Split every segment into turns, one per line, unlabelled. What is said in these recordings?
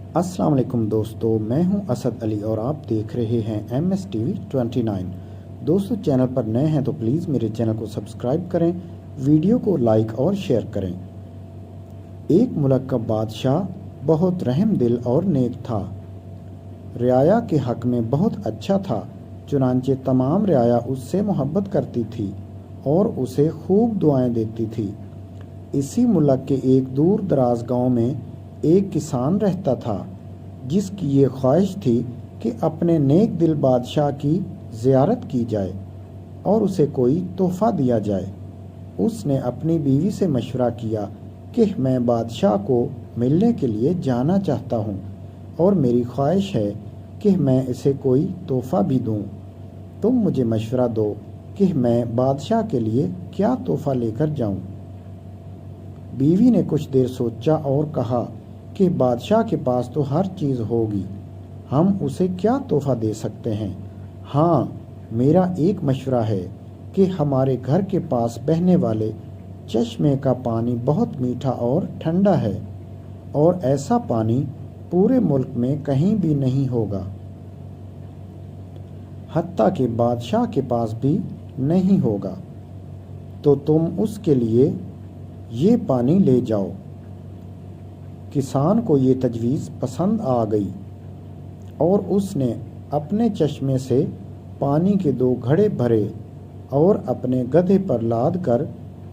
अस्सलाम वालेकुम दोस्तों, मैं हूं असद अली और आप देख रहे हैं MS TV 29। दोस्तों, चैनल पर नए हैं तो प्लीज़ मेरे चैनल को सब्सक्राइब करें, वीडियो को लाइक और शेयर करें। एक मुल्क का बादशाह बहुत रहम दिल और नेक था। रियाया के हक़ में बहुत अच्छा था, चुनांचे तमाम रियाया उससे मोहब्बत करती थी और उसे खूब दुआएं देती थी। इसी मुल्क के एक दूर दराज गाँव में एक किसान रहता था जिसकी ये ख्वाहिश थी कि अपने नेक दिल बादशाह की ज़ियारत की जाए और उसे कोई तोहफ़ा दिया जाए। उसने अपनी बीवी से मशवरा किया कि मैं बादशाह को मिलने के लिए जाना चाहता हूँ और मेरी ख्वाहिश है कि मैं इसे कोई तोहफ़ा भी दूँ। तुम मुझे मशवरा दो कि मैं बादशाह के लिए क्या तोहफ़ा लेकर जाऊँ। बीवी ने कुछ देर सोचा और कहा कि बादशाह के पास तो हर चीज़ होगी, हम उसे क्या तोहफ़ा दे सकते हैं। हाँ, मेरा एक मशवरा है कि हमारे घर के पास बहने वाले चश्मे का पानी बहुत मीठा और ठंडा है और ऐसा पानी पूरे मुल्क में कहीं भी नहीं होगा, हत्ता कि बादशाह के पास भी नहीं होगा। तो तुम उसके लिए ये पानी ले जाओ। किसान को ये तजवीज़ पसंद आ गई और उसने अपने चश्मे से पानी के 2 घड़े भरे और अपने गधे पर लाद कर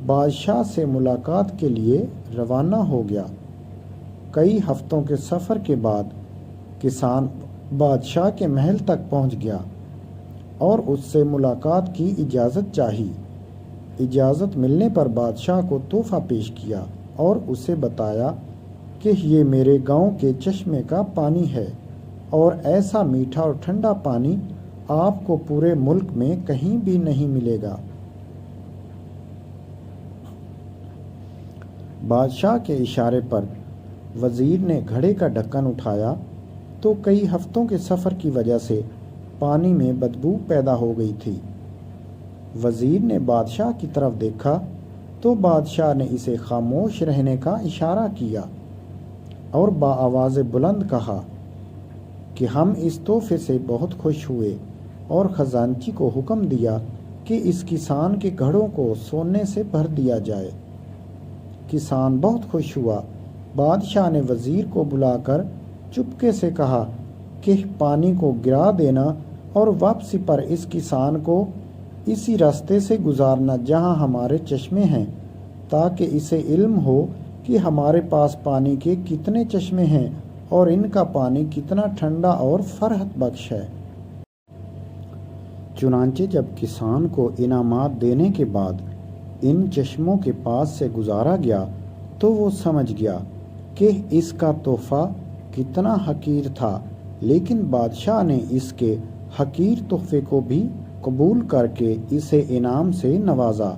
बादशाह से मुलाकात के लिए रवाना हो गया। कई हफ्तों के सफ़र के बाद किसान बादशाह के महल तक पहुंच गया और उससे मुलाकात की इजाज़त चाही। इजाज़त मिलने पर बादशाह को तोहफ़ा पेश किया और उसे बताया कि ये मेरे गांव के चश्मे का पानी है और ऐसा मीठा और ठंडा पानी आपको पूरे मुल्क में कहीं भी नहीं मिलेगा। बादशाह के इशारे पर वज़ीर ने घड़े का ढक्कन उठाया तो कई हफ्तों के सफ़र की वजह से पानी में बदबू पैदा हो गई थी। वज़ीर ने बादशाह की तरफ देखा तो बादशाह ने इसे खामोश रहने का इशारा किया और बाआवाज़ बुलंद कहा कि हम इस तोहफे से बहुत खुश हुए और ख़जानची को हुक्म दिया कि इस किसान के घड़ों को सोने से भर दिया जाए। किसान बहुत खुश हुआ। बादशाह ने वज़ीर को बुलाकर चुपके से कहा कि पानी को गिरा देना और वापसी पर इस किसान को इसी रास्ते से गुजारना जहां हमारे चश्मे हैं, ताकि इसे इल्म हो कि हमारे पास पानी के कितने चश्मे हैं और इनका पानी कितना ठंडा और फरहत बख्श है। चुनांचे जब किसान को इनामात देने के बाद इन चश्मों के पास से गुजारा गया तो वो समझ गया कि इसका तोहफ़ा कितना हकीर था, लेकिन बादशाह ने इसके हकीर तोहफे को भी कबूल करके इसे इनाम से नवाजा।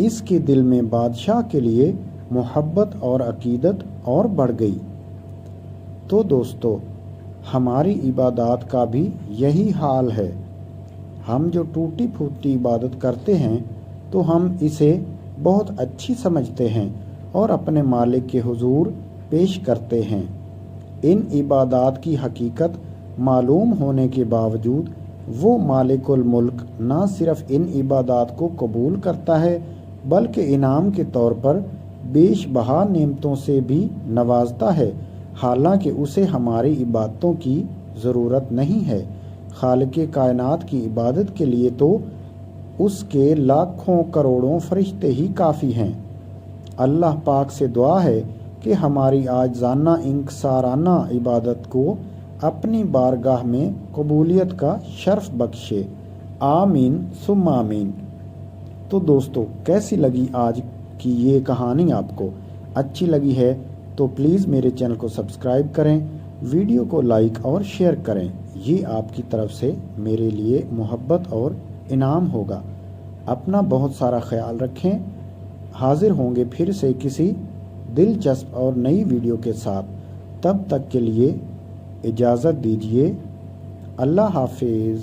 इसके दिल में बादशाह के लिए मोहब्बत और अकीदत और बढ़ गई। तो दोस्तों, हमारी इबादत का भी यही हाल है। हम जो टूटी फूटी इबादत करते हैं तो हम इसे बहुत अच्छी समझते हैं और अपने मालिक के हुजूर पेश करते हैं। इन इबादत की हकीकत मालूम होने के बावजूद वो मालिकुल मुल्क ना सिर्फ इन इबादत को कबूल करता है बल्कि इनाम के तौर पर बेश बहा नेमतों से भी नवाजता है, हालांकि उसे हमारी इबादतों की ज़रूरत नहीं है। खालिक़े कायनात की इबादत के लिए तो उसके लाखों करोड़ों फरिश्ते ही काफ़ी हैं। अल्लाह पाक से दुआ है कि हमारी आजाना इंकसाराना इबादत को अपनी बारगाह में कबूलियत का शर्फ बख्शे। आमीन सुम्मा आमीन। तो दोस्तों, कैसी लगी आज की ये कहानी? आपको अच्छी लगी है तो प्लीज़ मेरे चैनल को सब्सक्राइब करें, वीडियो को लाइक और शेयर करें। ये आपकी तरफ से मेरे लिए मोहब्बत और इनाम होगा। अपना बहुत सारा ख्याल रखें। हाजिर होंगे फिर से किसी दिलचस्प और नई वीडियो के साथ। तब तक के लिए इजाज़त दीजिए। अल्लाह हाफिज़।